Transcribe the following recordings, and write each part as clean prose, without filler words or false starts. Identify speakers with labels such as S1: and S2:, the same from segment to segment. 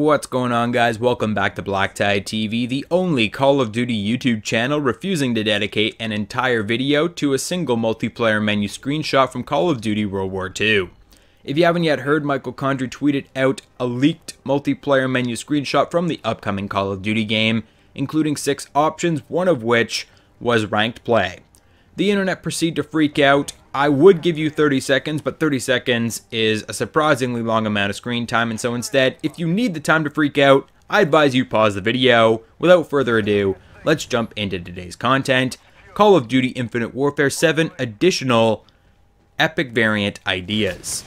S1: What's going on, guys? Welcome back to BlackTideTV, the only Call of Duty YouTube channel refusing to dedicate an entire video to a single multiplayer menu screenshot from Call of Duty World War II. If you haven't yet heard, Michael Condrey tweeted out a leaked multiplayer menu screenshot from the upcoming Call of Duty game, including 6 options, one of which was ranked play. The internet proceeded to freak out. I would give you 30 seconds, but 30 seconds is a surprisingly long amount of screen time, and so instead, if you need the time to freak out, I advise you pause the video. Without further ado, let's jump into today's content. Call of Duty Infinite Warfare 7 additional epic variant ideas.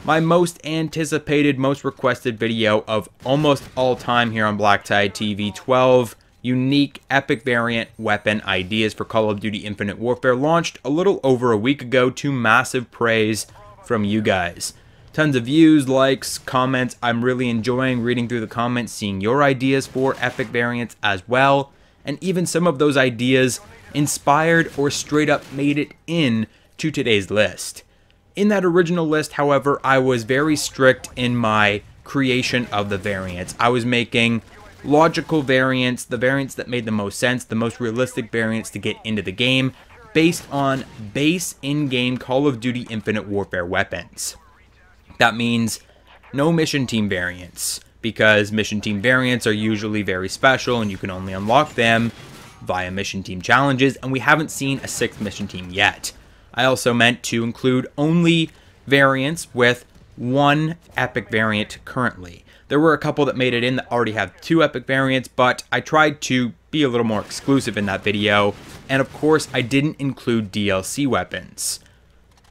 S1: My most anticipated, most requested video of almost all time here on BlackTideTV, 12 unique epic variant weapon ideas for Call of Duty Infinite Warfare launched a little over a week ago to massive praise from you guys. Tons of views, likes, comments. I'm really enjoying reading through the comments, seeing your ideas for epic variants as well, and even some of those ideas inspired or straight up made it in to today's list. In that original list, however, I was very strict in my creation of the variants. I was making logical variants, the variants that made the most sense, the most realistic variants to get into the game, based on base in-game Call of Duty Infinite Warfare weapons. That means no mission team variants, because mission team variants are usually very special and you can only unlock them via mission team challenges, and we haven't seen a 6th mission team yet. I also meant to include only variants with 1 epic variant currently. There were a couple that made it in that already have 2 epic variants, but I tried to be a little more exclusive in that video, and of course I didn't include DLC weapons.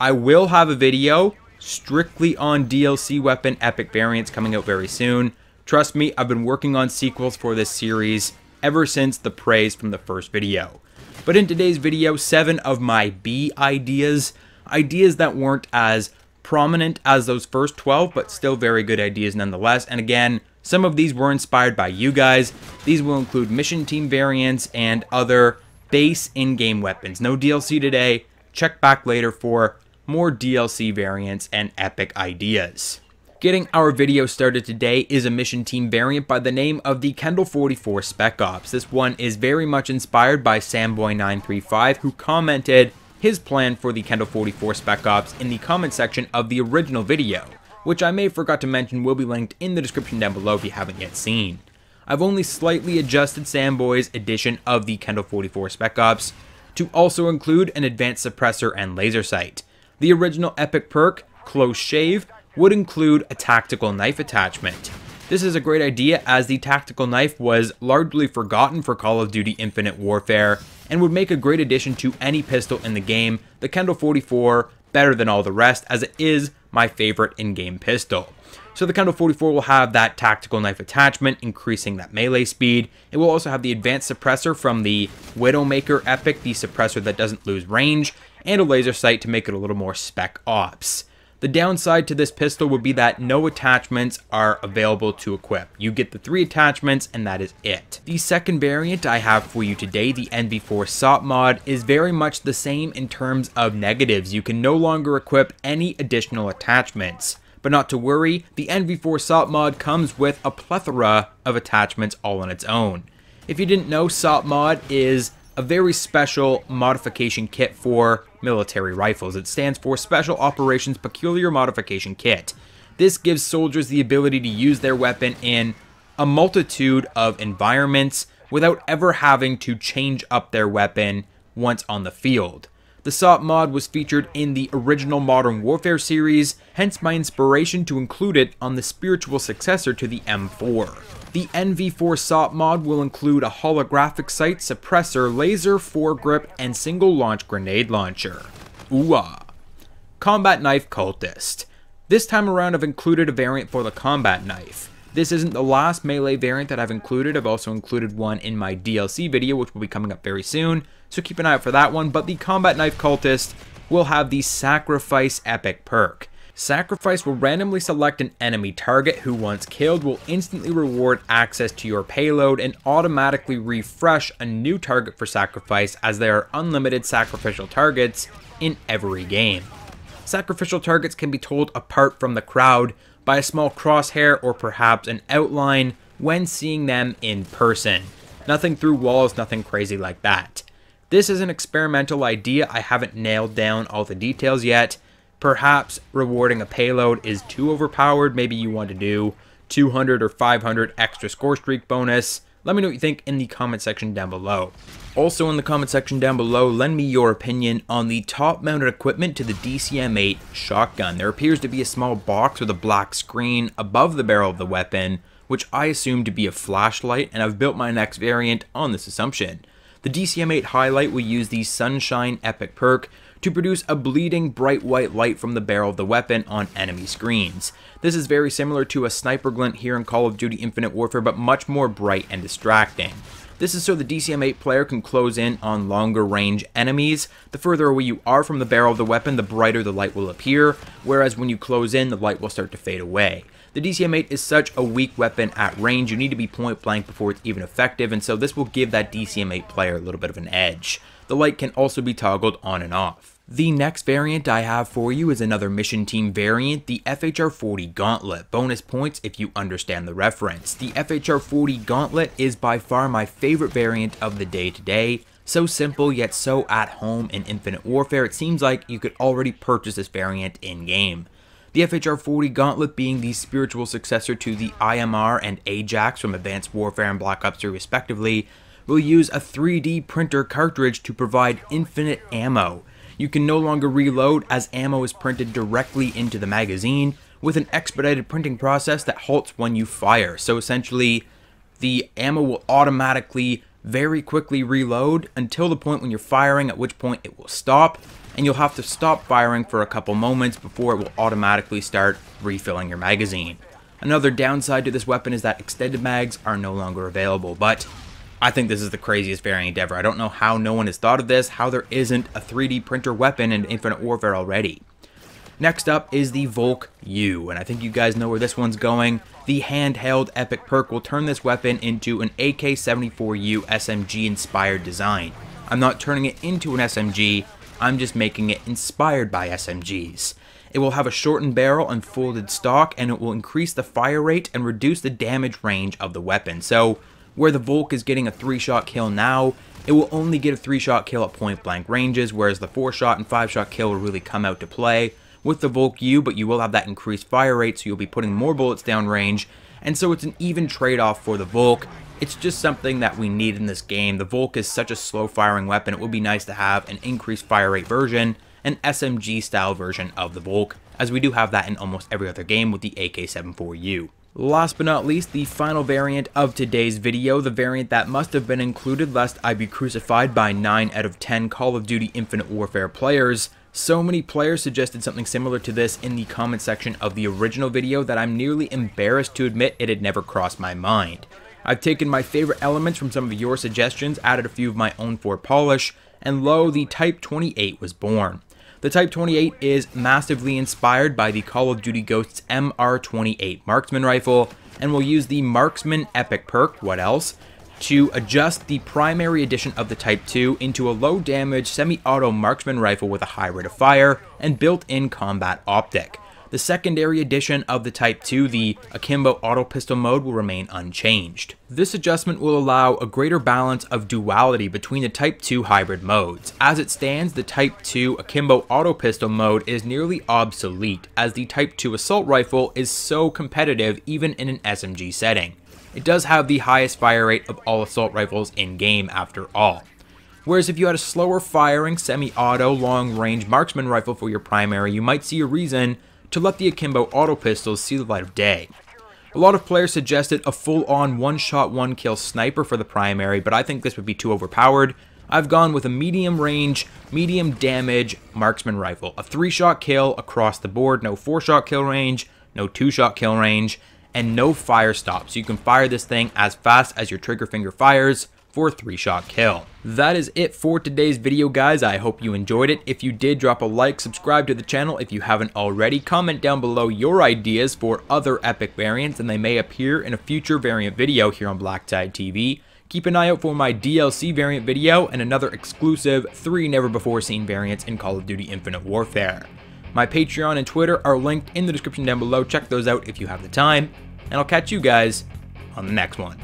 S1: I will have a video strictly on DLC weapon epic variants coming out very soon. Trust me, I've been working on sequels for this series ever since the praise from the first video. But in today's video, 7 of my B ideas that weren't as prominent as those first 12, but still very good ideas nonetheless. And again, some of these were inspired by you guys. These will include mission team variants and other base in-game weapons. No DLC today. Check back later for more DLC variants and epic ideas. Getting our video started today is a mission team variant by the name of the Kendall 44 Spec Ops. This one is very much inspired by Samboy935, who commented his plan for the Kendall 44 Spec Ops in the comment section of the original video, which I may have forgot to mention will be linked in the description down below if you haven't yet seen. I've only slightly adjusted Samboy's edition of the Kendall 44 Spec Ops to also include an advanced suppressor and laser sight. The original epic perk, Close Shave, would include a tactical knife attachment. This is a great idea as the tactical knife was largely forgotten for Call of Duty Infinite Warfare and would make a great addition to any pistol in the game. The Kendall 44 better than all the rest, as it is my favorite in-game pistol. So the Kendall 44 will have that tactical knife attachment, increasing that melee speed. It will also have the advanced suppressor from the Widowmaker epic, the suppressor that doesn't lose range, and a laser sight to make it a little more spec ops. The downside to this pistol would be that no attachments are available to equip. You get the 3 attachments and that is it. The second variant I have for you today, the NV4 SOP mod, is very much the same in terms of negatives. You can no longer equip any additional attachments. But not to worry, the NV4 SOP mod comes with a plethora of attachments all on its own. If you didn't know, SOP mod is a very special modification kit for military rifles. It stands for Special Operations Peculiar Modification Kit. This gives soldiers the ability to use their weapon in a multitude of environments without ever having to change up their weapon once on the field. The SOP mod was featured in the original Modern Warfare series, hence my inspiration to include it on the spiritual successor to the M4. The NV4 SOP mod will include a holographic sight, suppressor, laser, foregrip, and single launch grenade launcher. Ooh-ah. Combat Knife Cultist. This time around I've included a variant for the combat knife. This isn't the last melee variant that I've included. I've also included one in my DLC video, which will be coming up very soon, so keep an eye out for that one. But the Combat Knife Cultist will have the Sacrifice epic perk. Sacrifice will randomly select an enemy target who, once killed, will instantly reward access to your payload and automatically refresh a new target for Sacrifice, as there are unlimited sacrificial targets in every game. Sacrificial targets can be told apart from the crowd by a small crosshair or perhaps an outline when seeing them in person. Nothing through walls, nothing crazy like that. This is an experimental idea. I haven't nailed down all the details yet. Perhaps rewarding a payload is too overpowered. Maybe you want to do 200 or 500 extra score streak bonus. Let me know what you think in the comment section down below. Also in the comment section down below, lend me your opinion on the top mounted equipment to the DCM-8 shotgun. There appears to be a small box with a black screen above the barrel of the weapon, which I assume to be a flashlight, and I've built my next variant on this assumption. The DCM-8 highlight will use the Sunshine Epic perk to produce a bleeding bright white light from the barrel of the weapon on enemy screens. This is very similar to a sniper glint here in Call of Duty Infinite Warfare, but much more bright and distracting. This is so the DCM-8 player can close in on longer range enemies. The further away you are from the barrel of the weapon, the brighter the light will appear, whereas when you close in, the light will start to fade away. The DCM-8 is such a weak weapon at range, you need to be point blank before it's even effective, and so this will give that DCM-8 player a little bit of an edge. The light can also be toggled on and off. The next variant I have for you is another mission team variant, the FHR-40 Gauntlet. Bonus points if you understand the reference. The FHR-40 Gauntlet is by far my favorite variant of the day today. So simple yet so at home in Infinite Warfare, it seems like you could already purchase this variant in-game. The FHR-40 Gauntlet being the spiritual successor to the IMR and Ajax from Advanced Warfare and Black Ops 3 respectively, will use a 3D printer cartridge to provide infinite ammo. You can no longer reload as ammo is printed directly into the magazine with an expedited printing process that halts when you fire. So essentially, the ammo will automatically very quickly reload until the point when you're firing, at which point it will stop, and you'll have to stop firing for a couple moments before it will automatically start refilling your magazine. Another downside to this weapon is that extended mags are no longer available, but I think this is the craziest variant ever. I don't know how no one has thought of this, how there isn't a 3D printer weapon in Infinite Warfare already. Next up is the Volk U, and I think you guys know where this one's going. The handheld epic perk will turn this weapon into an AK-74U SMG inspired design. I'm not turning it into an SMG, I'm just making it inspired by SMGs. It will have a shortened barrel and folded stock, and it will increase the fire rate and reduce the damage range of the weapon. So where the Volk is getting a 3-shot kill now, it will only get a 3-shot kill at point blank ranges, whereas the 4-shot and 5-shot kill will really come out to play with the Volk U, but you will have that increased fire rate, so you'll be putting more bullets down range, and so it's an even trade-off for the Volk. It's just something that we need in this game. The Volk is such a slow-firing weapon, it would be nice to have an increased fire rate version, an SMG-style version of the Volk, as we do have that in almost every other game with the AK-74U. Last but not least, the final variant of today's video, the variant that must have been included lest I be crucified by 9 out of 10 Call of Duty Infinite Warfare players. So many players suggested something similar to this in the comment section of the original video that I'm nearly embarrassed to admit it had never crossed my mind. I've taken my favorite elements from some of your suggestions, added a few of my own for polish, and lo, the Type 28 was born. The Type 28 is massively inspired by the Call of Duty Ghosts MR28 marksman rifle, and will use the Marksman Epic perk, what else, to adjust the primary edition of the Type 2 into a low damage semi-auto marksman rifle with a high rate of fire and built-in combat optic. The secondary edition of the Type 2, the Akimbo Auto Pistol mode, will remain unchanged. This adjustment will allow a greater balance of duality between the Type 2 hybrid modes. As it stands, the Type 2 Akimbo Auto Pistol mode is nearly obsolete, as the Type 2 Assault Rifle is so competitive even in an SMG setting. It does have the highest fire rate of all assault rifles in-game after all. Whereas if you had a slower firing semi-auto long-range marksman rifle for your primary, you might see a reason to let the Akimbo Auto Pistols see the light of day. A lot of players suggested a full-on one-shot, one-kill sniper for the primary, but I think this would be too overpowered. I've gone with a medium range, medium damage marksman rifle. A 3-shot kill across the board, no 4-shot kill range, no 2-shot kill range, and no fire stop. So you can fire this thing as fast as your trigger finger fires for a 3-shot kill. That is it for today's video, guys. I hope you enjoyed it. If you did, drop a like, subscribe to the channel if you haven't already, comment down below your ideas for other epic variants, and they may appear in a future variant video here on BlackTideTV. Keep an eye out for my DLC variant video and another exclusive 3 never before seen variants in Call of Duty Infinite Warfare. My Patreon and Twitter are linked in the description down below. Check those out if you have the time, and I'll catch you guys on the next one.